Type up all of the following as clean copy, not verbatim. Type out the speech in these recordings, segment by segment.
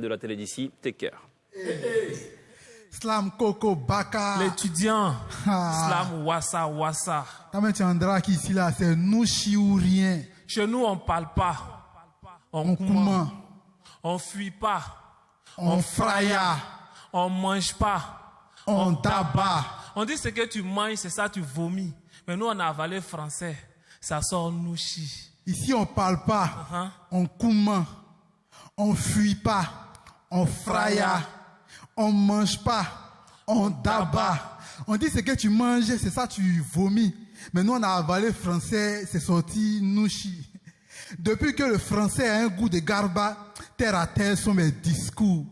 de la télé d'ici. Take care. Slam Coco Baka. L'étudiant. Slam Wassa Wassa. Tametiandra qui ici là, c'est nous chi ou rien. Chez nous, on parle pas. On commande. On fuit pas. On fraya. On mange pas. On tabac. On dit ce que tu manges, c'est ça tu vomis. Mais nous, on a avalé français. Ça sort nouchi. Ici, on parle pas. On commande. On fuit pas. On fraya. On mange pas. On tabac. On dit ce que tu manges, c'est ça tu vomis. Mais nous, on a avalé français, c'est sorti nouchi. Depuis que le français a un goût de garba, terre à terre sont mes discours.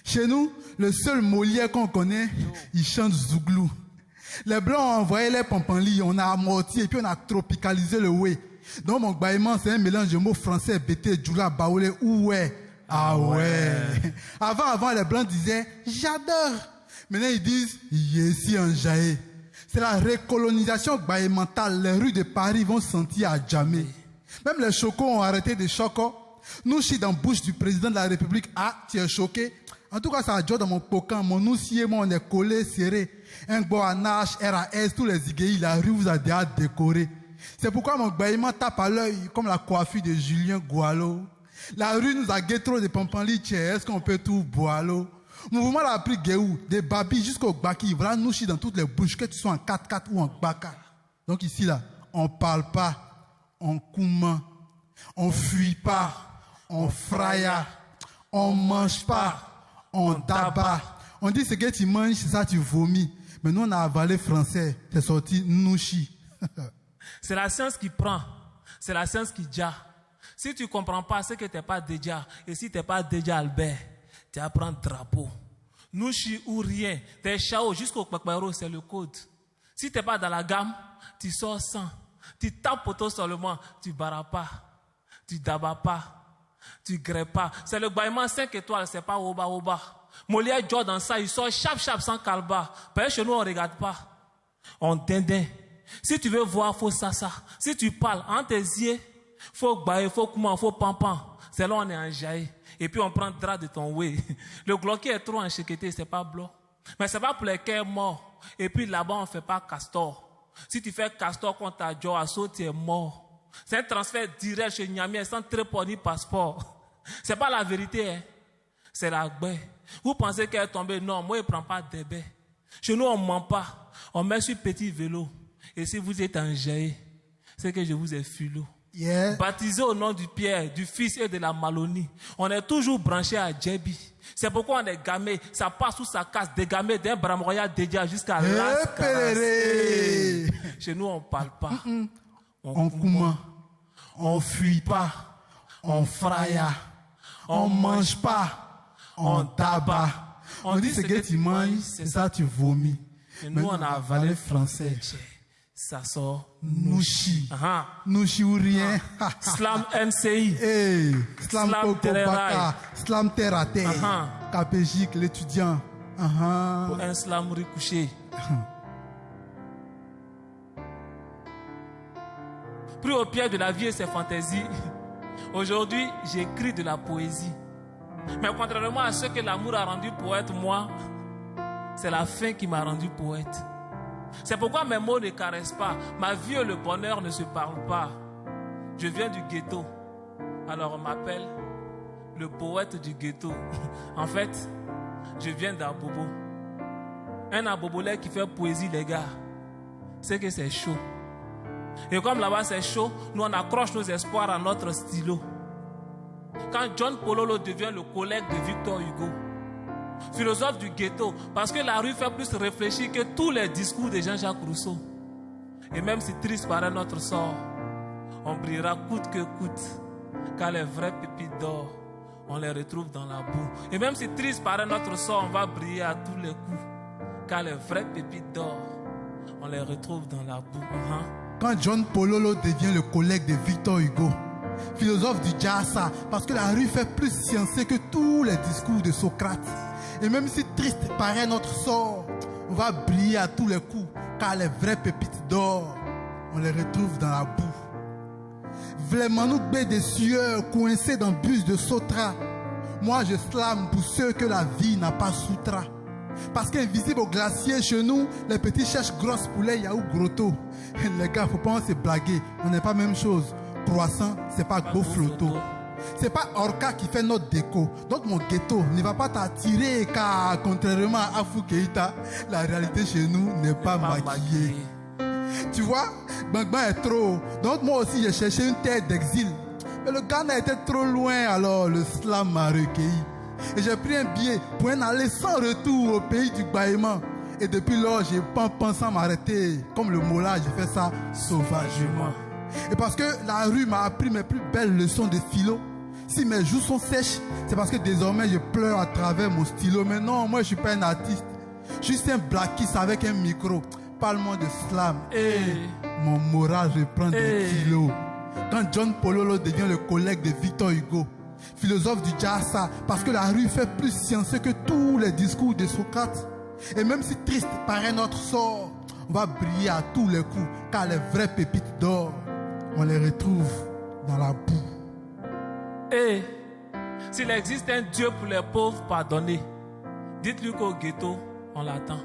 Chez nous, le seul Molière qu'on connaît, il chante Zouglou. Les Blancs ont envoyé les pampanlis, on a amorti et puis on a tropicalisé le oué. Donc mon bâillement, c'est un mélange de mots français, bété, djoula, baoulé, oué. Ah ouais. Avant, les Blancs disaient, j'adore. Maintenant, ils disent, yessi en jaé. C'est la recolonisation mentale. Les rues de Paris vont sentir à jamais. Même les chocos ont arrêté de choco. Nous, chis dans la bouche du président de la République. Ah, tu es choqué. En tout cas, ça a joué dans mon coquin. Mon oussier, moi, on est collé, serré. Un beau anache, RAS, tous les iguéis, la rue vous a déjà décoré. C'est pourquoi mon bâillement tape à l'œil comme la coiffure de Julien Gualo. La rue nous a guetté trop de pampanlis. Est-ce qu'on peut tout boileau? Mon mouvement a pris Guéou, des babis jusqu'au Baki. Voilà, nous chis dans toutes les bouches, que tu sois en 4-4 ou en Baka. Donc ici, là, on parle pas, on commande, on fuit pas, on fraya, on mange pas, on tabac. On dit ce que tu manges, c'est ça tu vomis. Mais nous, on a avalé français, c'est sorti nouchi. C'est la science qui prend, c'est la science qui dit. Si tu comprends pas, c'est que t'es pas déjà. Et si t'es pas déjà Albert, tu apprends drapeau. Nouchi ou rien. T'es chao jusqu'au Kpakparo, c'est le code. Si t'es pas dans la gamme, tu sors sans. Tu tapes poteau seulement, tu barras pas. Tu dabas pas. Tu grèves pas. C'est le bâillement 5 étoiles, c'est pas oba oba. Molière joue dans ça, il sort chap sans calba. Parce que chez nous, on regarde pas. On dindin. Si tu veux voir, faut ça. Si tu parles en tes yeux, faut bailler, faut comment, faut pampan. C'est là on est en jaillet. Et puis on prend le drap de ton way. Le gloquet est trop enchiqueté, c'est pas blanc. Mais c'est pas pour les cœurs morts. Et puis là-bas, on fait pas castor. Si tu fais castor contre ta Joe Asso, tu es mort. C'est un transfert direct chez Niamey sans tréport ni passeport. C'est pas la vérité, hein. C'est la baie. Vous pensez qu'elle est tombée? Non, moi, je prends pas des baies. Chez nous, on ment pas. On met sur petit vélo. Et si vous êtes en jaillet, c'est que je vous ai fulot. Yeah. Baptisé au nom du Pierre, du Fils et de la Malonie. On est toujours branché à Djebi. C'est pourquoi on est gamé. Ça passe sous sa casse, dégamé d'un bramoya déjà jusqu'à Las Caras. Chez nous, on parle pas. On commande. On fuit pas. On fraya. On mange pas. On tabac. On dit ce que tu manges, c'est ça tu vomis. Et nous, on a avalé français. Ça sort nouchi. Nouchi ou rien. Slam MCI. Hey, Slam Coco Tererai. Baka. Slam terre à terre. Capégique, l'étudiant. Pour un slam recouché. Pris au pied de la vie et ses fantaisies. Aujourd'hui, j'écris de la poésie. Mais contrairement à ce que l'amour a rendu poète, moi, c'est la fin qui m'a rendu poète. C'est pourquoi mes mots ne caressent pas. Ma vie et le bonheur ne se parlent pas. Je viens du ghetto. Alors on m'appelle le poète du ghetto. En fait, je viens d'Abobo. Un abobolais qui fait poésie, les gars. C'est que c'est chaud. Et comme là-bas c'est chaud, nous on accroche nos espoirs à notre stylo. Quand John Pololo devient le collègue de Victor Hugo, philosophe du ghetto, parce que la rue fait plus réfléchir que tous les discours de Jean-Jacques Rousseau. Et même si triste paraît notre sort, on brillera coûte que coûte, car les vrais pépites d'or, on les retrouve dans la boue. Et même si triste paraît notre sort, on va briller à tous les coups, car les vrais pépites d'or, on les retrouve dans la boue. Quand John Pololo devient le collègue de Victor Hugo, philosophe du Djassa, parce que la rue fait plus sciencé que tous les discours de Socrate. Et même si triste paraît notre sort, on va briller à tous les coups, car les vraies pépites d'or, on les retrouve dans la boue. Vraiment nous baie des sueurs coincés dans le bus de Sotra. Moi, je slame pour ceux que la vie n'a pas soutra. Parce qu'invisible au glacier, chez nous, les petits cherchent grosse poulet, yaourt, grotto. Les gars, faut pas se blaguer. On n'est pas la même chose. Croissant, c'est pas gros flotto. C'est pas Orca qui fait notre déco. Donc mon ghetto ne va pas t'attirer car contrairement à Afou Keïta, la réalité chez nous n'est pas maquillée. Tu vois, Bang Bang est trop. Donc moi aussi j'ai cherché une terre d'exil. Mais le Ghana était trop loin, alors le slam m'a recueilli. Et j'ai pris un billet pour un aller sans retour au pays du bâillement. Et depuis lors, j'ai pas pensé à m'arrêter. Comme le mot là, j'ai fait ça sauvagement. Et parce que la rue m'a appris mes plus belles leçons de philo. Si mes joues sont sèches, c'est parce que désormais je pleure à travers mon stylo. Mais non, moi je suis pas un artiste. Je suis juste un blackiste avec un micro. Parle-moi de slam. Mon moral reprend des kilos. Quand John Pololo devient le collègue de Victor Hugo, philosophe du Jassa, parce que la rue fait plus scienceux que tous les discours de Socrate. Et même si triste paraît notre sort, on va briller à tous les coups, car les vraies pépites d'or, on les retrouve dans la boue. S'il existe un Dieu pour les pauvres, pardonnez. Dites-lui qu'au ghetto, on l'attend.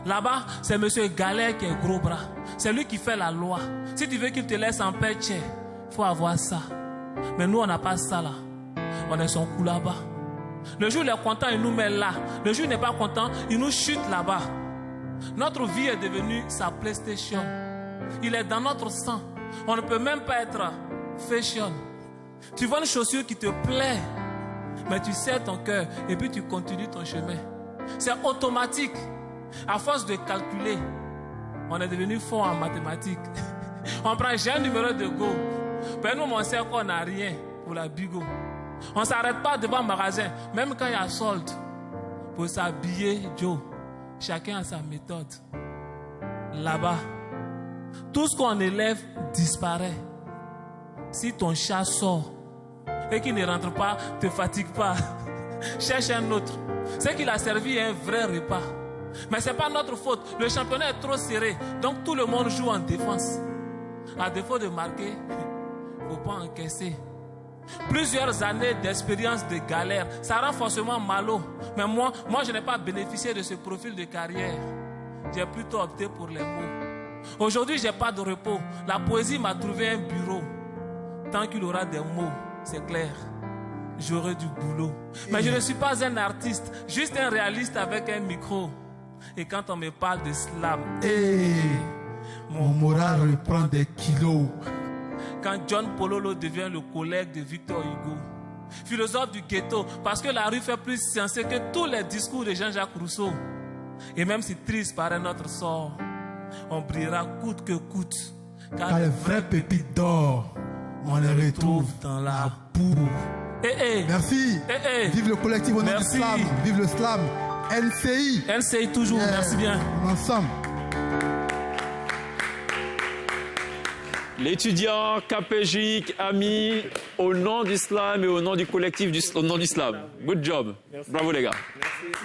Là-bas, c'est monsieur Galère qui est gros bras. C'est lui qui fait la loi. Si tu veux qu'il te laisse en paix, il faut avoir ça. Mais nous, on n'a pas ça là. On est son coup là-bas. Le jour il est content, il nous met là. Le jour il n'est pas content, il nous chute là-bas. Notre vie est devenue sa PlayStation. Il est dans notre sang. On ne peut même pas être fashion. Tu vois une chaussure qui te plaît, mais tu serres ton cœur et puis tu continues ton chemin. C'est automatique. À force de calculer, on est devenu fort en mathématiques. On prend j'ai un numéro de go. Mais nous, on sait qu'on n'a rien pour la bigo. On ne s'arrête pas devant le magasin, même quand il y a solde. Pour s'habiller, Joe, chacun a sa méthode. Là-bas, tout ce qu'on élève disparaît. Si ton chat sort et qu'il ne rentre pas, ne te fatigue pas. Cherche un autre. C'est qu'il a servi un vrai repas. Mais ce n'est pas notre faute. Le championnat est trop serré. Donc tout le monde joue en défense. À défaut de marquer, il ne faut pas encaisser. Plusieurs années d'expérience de galère, ça rend forcément malo. Mais moi, je n'ai pas bénéficié de ce profil de carrière. J'ai plutôt opté pour les mots. Aujourd'hui, je n'ai pas de repos. La poésie m'a trouvé un bureau. Tant qu'il aura des mots, c'est clair, j'aurai du boulot. Mais je ne suis pas un artiste, juste un réaliste avec un micro. Et quand on me parle de slam, mon moral reprend des kilos. Quand John Pololo devient le collègue de Victor Hugo, philosophe du ghetto, parce que la rue fait plus scienceux que tous les discours de Jean-Jacques Rousseau. Et même si triste paraît notre sort, on brillera coûte que coûte. Car les vraies pépites d'or, on les retrouve dans la boue. Merci. Vive le collectif au nom du slam. Vive le slam. NCI. NCI toujours. Merci bien. Ensemble. L'étudiant KPJ, ami, au nom du slam et au nom du collectif au nom du slam. Good job. Merci. Bravo les gars. Merci.